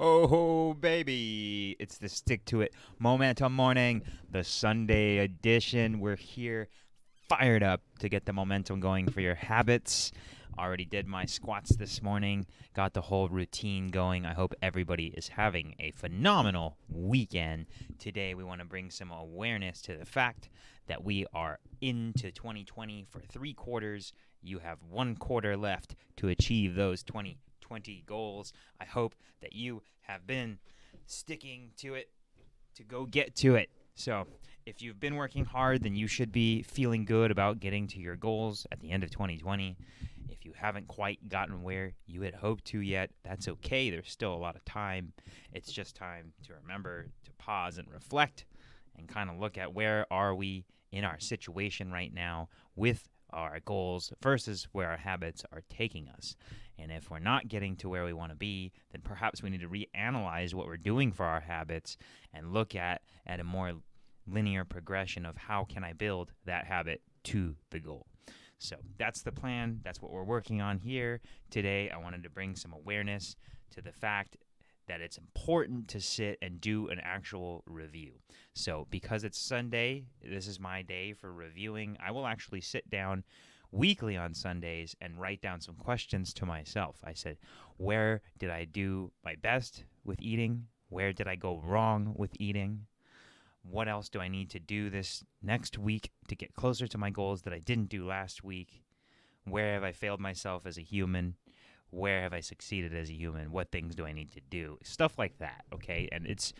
Oh, baby. It's the Stick to It Momentum Morning, the Sunday edition. We're here fired up to get the momentum going for your habits. Already did my squats this morning, got the whole routine going. I hope everybody is having a phenomenal weekend. Today, we want to bring some awareness to the fact that we are into 2020 for 3 quarters. You have 1 quarter left to achieve those 2020 goals. I hope that you have been sticking to it to go get to it. So, if you've been working hard, then you should be feeling good about getting to your goals at the end of 2020. If you haven't quite gotten where you had hoped to yet, that's okay. There's still a lot of time. It's just time to remember to pause and reflect and kind of look at where are we in our situation right now with our goals versus where our habits are taking us. And if we're not getting to where we want to be, then perhaps we need to reanalyze what we're doing for our habits and look at a more linear progression of how can I build that habit to the goal. So that's the plan. That's what we're working on here. Today, I wanted to bring some awareness to the fact that it's important to sit and do an actual review. So because it's Sunday, this is my day for reviewing. I will actually sit down weekly on Sundays and write down some questions to myself. I said, where did I do my best with eating? Where did I go wrong with eating? What else do I need to do this next week to get closer to my goals that I didn't do last week? Where have I failed myself as a human? Where have I succeeded as a human? What things do I need to do? Stuff like that, okay? And it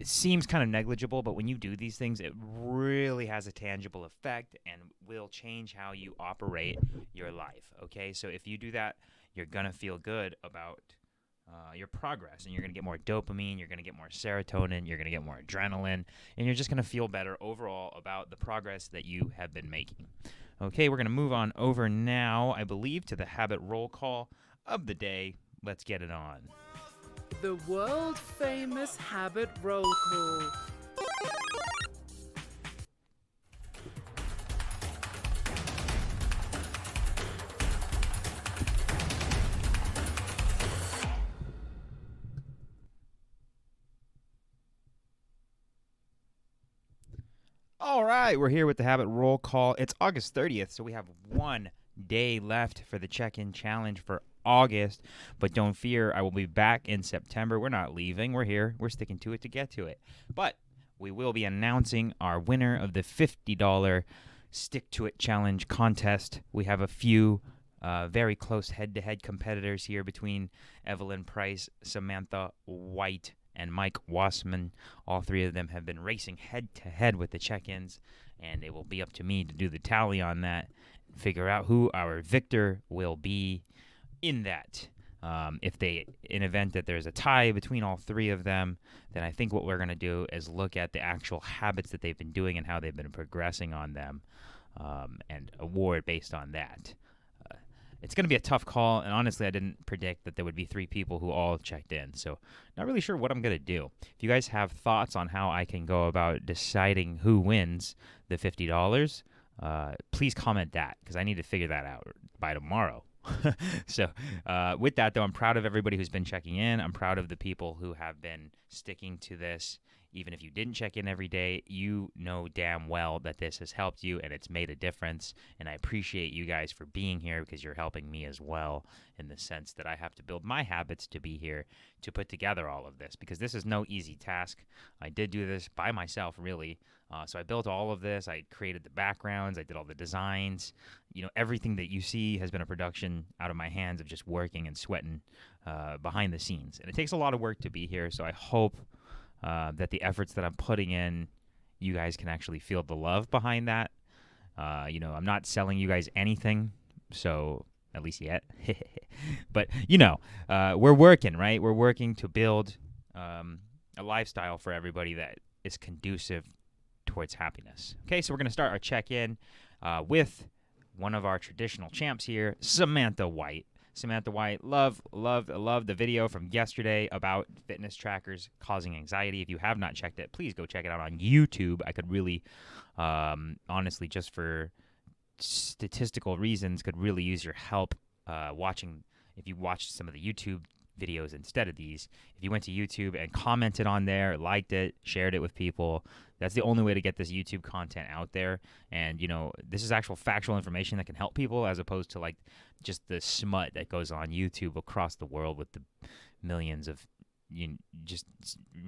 seems kind of negligible, but when you do these things, it really has a tangible effect and will change how you operate your life, okay? So if you do that, you're going to feel good about your progress, and you're going to get more dopamine, you're going to get more serotonin, you're going to get more adrenaline, and you're just going to feel better overall about the progress that you have been making. Okay, we're going to move on over now, I believe, to the habit roll call of the day. Let's get it on. The world famous habit roll call. All right, we're here with the habit roll call. It's August 30th, so we have 1 day left for the check-in challenge for August. But don't fear, I will be back in September. We're not leaving. We're here. We're sticking to it to get to it. But we will be announcing our winner of the $50 Stick to It Challenge contest. We have a few very close head-to-head competitors here between Evelyn Price, Samantha White, and Mike Wassman. All three of them have been racing head-to-head with the check-ins, and it will be up to me to do the tally on that and figure out who our victor will be in that. In event that there's a tie between all three of them, then I think what we're going to do is look at the actual habits that they've been doing and how they've been progressing on them, and award based on that. It's going to be a tough call, and honestly, I didn't predict that there would be 3 people who all checked in, so not really sure what I'm going to do. If you guys have thoughts on how I can go about deciding who wins the $50, please comment that, because I need to figure that out by tomorrow. So with that, though, I'm proud of everybody who's been checking in. I'm proud of the people who have been sticking to this. Even if you didn't check in every day, you know damn well that this has helped you and it's made a difference. And I appreciate you guys for being here, because you're helping me as well, in the sense that I have to build my habits to be here to put together all of this, because this is no easy task. I did do this by myself, really. So I built all of this. I created the backgrounds. I did all the designs. Everything that you see has been a production out of my hands of just working and sweating behind the scenes. And it takes a lot of work to be here, so I hope that the efforts that I'm putting in, you guys can actually feel the love behind that. I'm not selling you guys anything, so at least yet. But, we're working, right? We're working to build a lifestyle for everybody that is conducive towards happiness. Okay, so we're going to start our check-in with one of our traditional champs here, Samantha White. Samantha White, love the video from yesterday about fitness trackers causing anxiety. If you have not checked it, please go check it out on YouTube. I could really, honestly, just for statistical reasons, could really use your help watching. If you watched some of the YouTube videos instead of these. If you went to YouTube and commented on there, liked it, shared it with people, that's the only way to get this YouTube content out there. And, this is actual factual information that can help people as opposed to like just the smut that goes on YouTube across the world with the millions of just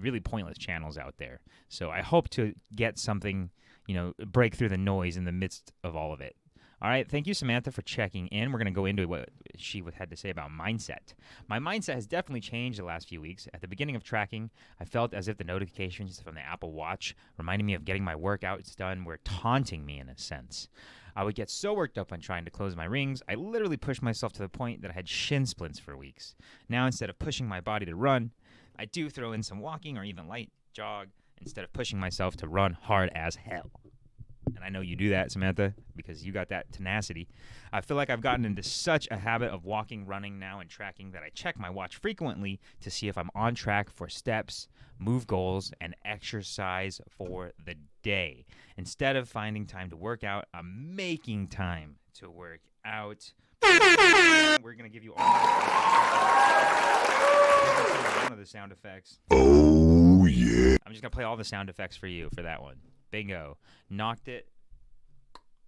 really pointless channels out there. So I hope to get something, break through the noise in the midst of all of it. All right, thank you, Samantha, for checking in. We're going to go into what she had to say about mindset. My mindset has definitely changed the last few weeks. At the beginning of tracking, I felt as if the notifications from the Apple Watch reminding me of getting my workouts done were taunting me in a sense. I would get so worked up on trying to close my rings, I literally pushed myself to the point that I had shin splints for weeks. Now, instead of pushing my body to run, I do throw in some walking or even light jog instead of pushing myself to run hard as hell. And I know you do that, Samantha, because you got that tenacity. I feel like I've gotten into such a habit of walking, running now, and tracking that I check my watch frequently to see if I'm on track for steps, move goals, and exercise for the day. Instead of finding time to work out, I'm making time to work out. We're going to give you all one of the sound effects. Oh, yeah. I'm just going to play all the sound effects for you for that one. Bingo. Knocked it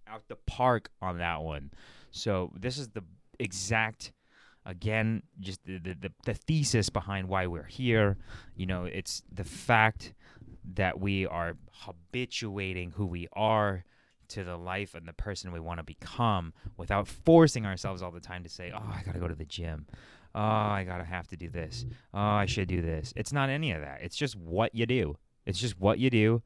out the park on that one. So this is the exact, again, just the thesis behind why we're here. It's the fact that we are habituating who we are to the life and the person we want to become without forcing ourselves all the time to say, oh, I got to go to the gym. Oh, I got to have to do this. Oh, I should do this. It's not any of that. It's just what you do. It's just what you do.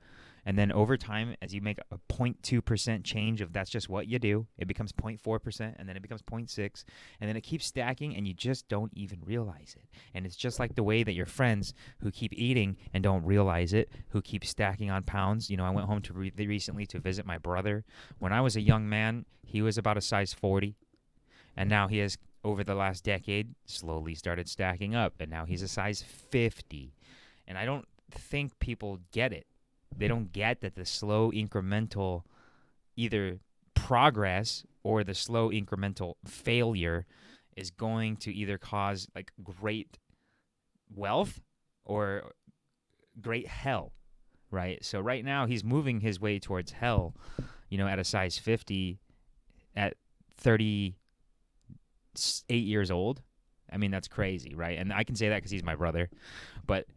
And then over time, as you make a 0.2% change of that's just what you do, it becomes 0.4%, and then it becomes 0.6, and then it keeps stacking, and you just don't even realize it. And it's just like the way that your friends who keep eating and don't realize it, who keep stacking on pounds. I went home recently to visit my brother. When I was a young man, he was about a size 40, and now he has, over the last decade, slowly started stacking up, and now he's a size 50. And I don't think people get it. They don't get that the slow incremental either progress or the slow incremental failure is going to either cause like great wealth or great hell, right? So right now he's moving his way towards hell, at a size 50 at 38 years old. I mean, that's crazy, right? And I can say that because he's my brother. But,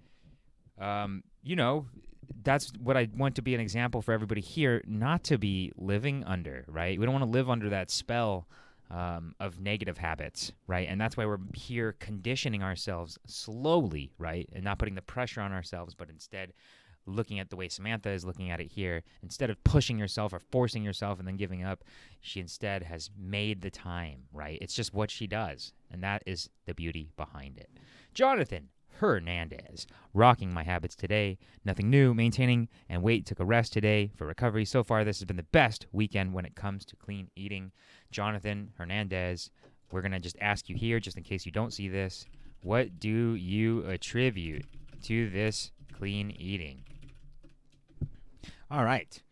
that's what I want to be an example for everybody here, not to be living under, right? We don't want to live under that spell of negative habits, right? And that's why we're here conditioning ourselves slowly, right? And not putting the pressure on ourselves, but instead looking at the way Samantha is looking at it here. Instead of pushing yourself or forcing yourself and then giving up, she instead has made the time, right? It's just what she does. And that is the beauty behind it. Jonathan Hernandez, rocking my habits today. Nothing new, maintaining, and weight. Took a rest today for recovery. So far, this has been the best weekend when it comes to clean eating. Jonathan Hernandez, we're going to just ask you here, just in case you don't see this, what do you attribute to this clean eating? All right.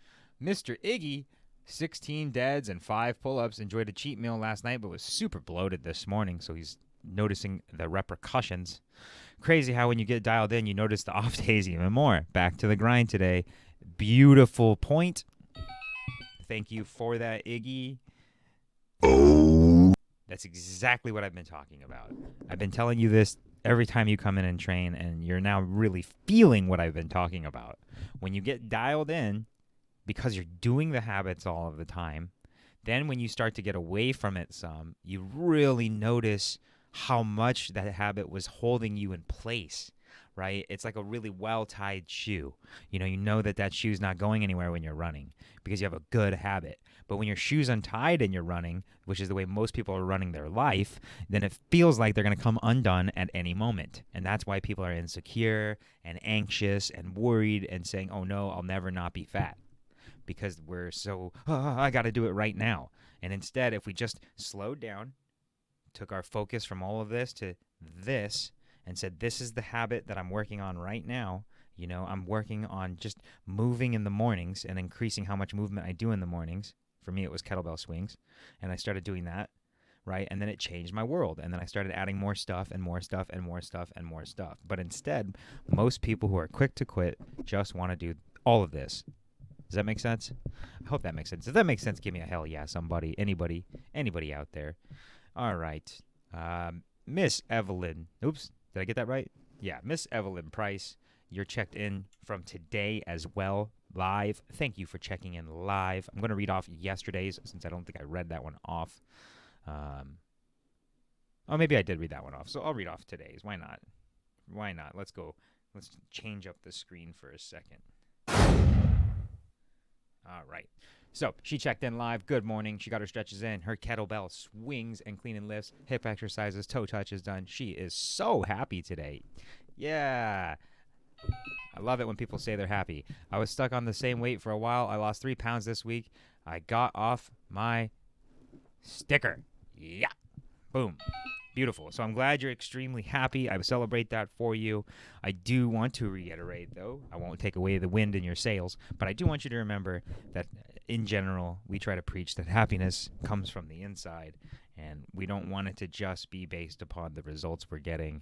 Mr. Iggy, 16 deads and 5 pull-ups. Enjoyed a cheat meal last night, but was super bloated this morning, so he's noticing the repercussions. Crazy how when you get dialed in, you notice the off days even more. Back to the grind today. Beautiful point. Thank you for that, Iggy. That's exactly what I've been talking about. I've been telling you this every time you come in and train, and you're now really feeling what I've been talking about. When you get dialed in, because you're doing the habits all of the time, then when you start to get away from it some, you really notice how much that habit was holding you in place, right? It's like a really well-tied shoe. You know that shoe's not going anywhere when you're running because you have a good habit. But when your shoe's untied and you're running, which is the way most people are running their life, then it feels like they're going to come undone at any moment. And that's why people are insecure and anxious and worried and saying, oh no, I'll never not be fat. Because we're so, I got to do it right now. And instead, if we just slowed down, took our focus from all of this to this and said, this is the habit that I'm working on right now. I'm working on just moving in the mornings and increasing how much movement I do in the mornings. For me, it was kettlebell swings, and I started doing that, right? And then it changed my world. And then I started adding more stuff and more stuff and more stuff and more stuff. But instead, most people who are quick to quit just want to do all of this. Does that make sense? I hope that makes sense. If that makes sense, give me a hell yeah, somebody, anybody out there. All right. Miss Evelyn. Oops, did I get that right? Yeah, Miss Evelyn Price. You're checked in from today as well, live. Thank you for checking in live. I'm going to read off yesterday's since I don't think I read that one off. Oh, maybe I did read that one off. So I'll read off today's. Why not? Why not? Let's go. Let's change up the screen for a second. All right. So she checked in live. Good morning. She got her stretches in. Her kettlebell swings and clean and lifts. Hip exercises. Toe touches done. She is so happy today. Yeah. I love it when people say they're happy. I was stuck on the same weight for a while. I lost 3 pounds this week. I got off my sticker. Yeah. Boom. Beautiful. So I'm glad you're extremely happy. I celebrate that for you. I do want to reiterate, though, I won't take away the wind in your sails, but I do want you to remember that in general, we try to preach that happiness comes from the inside, and we don't want it to just be based upon the results we're getting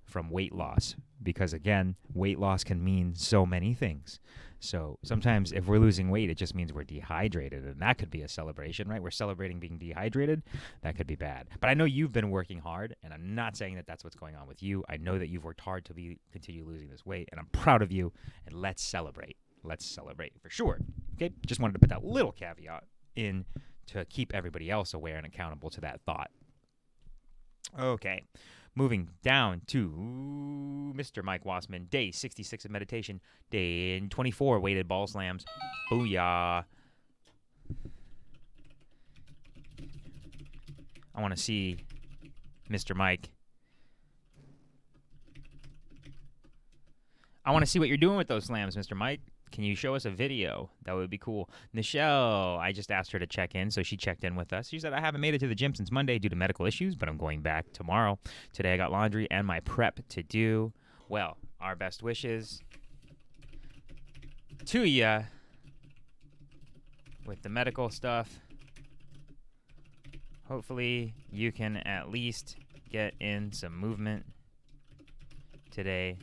from weight loss, because again, weight loss can mean so many things. So sometimes if we're losing weight, it just means we're dehydrated, and that could be a celebration, right? We're celebrating being dehydrated. That could be bad. But I know you've been working hard, and I'm not saying that that's what's going on with you. I know that you've worked hard to continue losing this weight, and I'm proud of you, and let's celebrate. Let's celebrate for sure. Okay? Just wanted to put that little caveat in to keep everybody else aware and accountable to that thought. Okay. Moving down to Mr. Mike Wassman, day 66 of meditation, day 24 weighted ball slams. Booyah. I want to see Mr. Mike. I want to see what you're doing with those slams, Mr. Mike. Can you show us a video? That would be cool. Nichelle, I just asked her to check in, so she checked in with us. She said, I haven't made it to the gym since Monday due to medical issues, but I'm going back tomorrow. Today I got laundry and my prep to do. Well, our best wishes to ya with the medical stuff. Hopefully you can at least get in some movement today.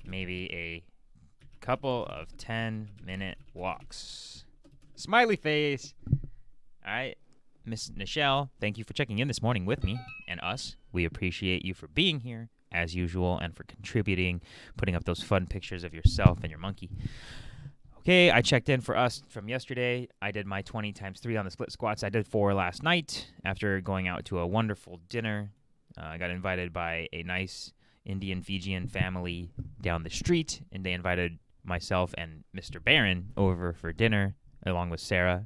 Maybe a couple of 10-minute walks. Smiley face. All right. Miss Nichelle, thank you for checking in this morning with me and us. We appreciate you for being here, as usual, and for contributing, putting up those fun pictures of yourself and your monkey. Okay, I checked in for us from yesterday. I did my 20 times 3 on the split squats. I did 4 last night after going out to a wonderful dinner. I got invited by a nice Indian Fijian family down the street, and they invited myself and Mr. Barron over for dinner along with Sarah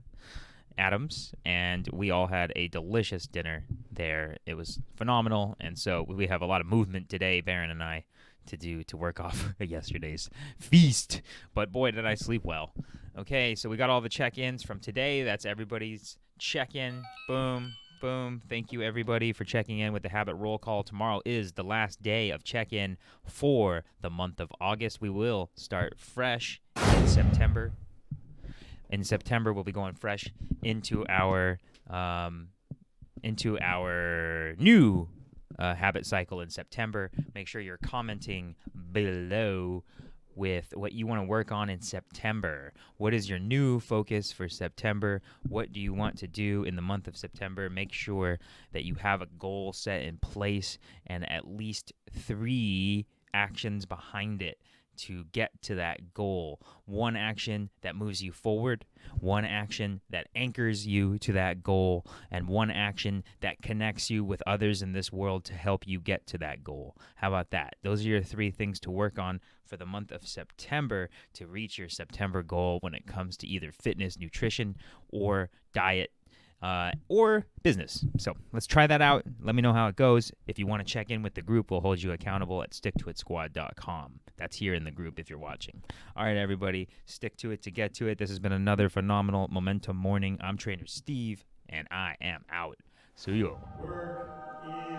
Adams, and we all had a delicious dinner there. It was phenomenal, and so we have a lot of movement today, Barron and I, to do to work off yesterday's feast. But boy, did I sleep well. Okay, so we got all the check-ins from today. That's everybody's check-in. Boom. Boom. Thank you, everybody, for checking in with the Habit Roll Call. Tomorrow is the last day of check-in for the month of August. We will start fresh in September. In September, we'll be going fresh into our new habit cycle in September. Make sure you're commenting below with what you want to work on in September. What is your new focus for September? What do you want to do in the month of September? Make sure that you have a goal set in place and at least 3 actions behind it to get to that goal. 1 action that moves you forward, 1 action that anchors you to that goal, and 1 action that connects you with others in this world to help you get to that goal. How about that? Those are your 3 things to work on for the month of September to reach your September goal when it comes to either fitness, nutrition, or diet, or business. So let's try that out. Let me know how it goes. If you want to check in with the group, we'll hold you accountable at sticktoitsquad.com. That's here in the group if you're watching. All right, everybody, stick to it to get to it. This has been another phenomenal Momentum Morning. I'm Trainer Steve, and I am out. See you. Work is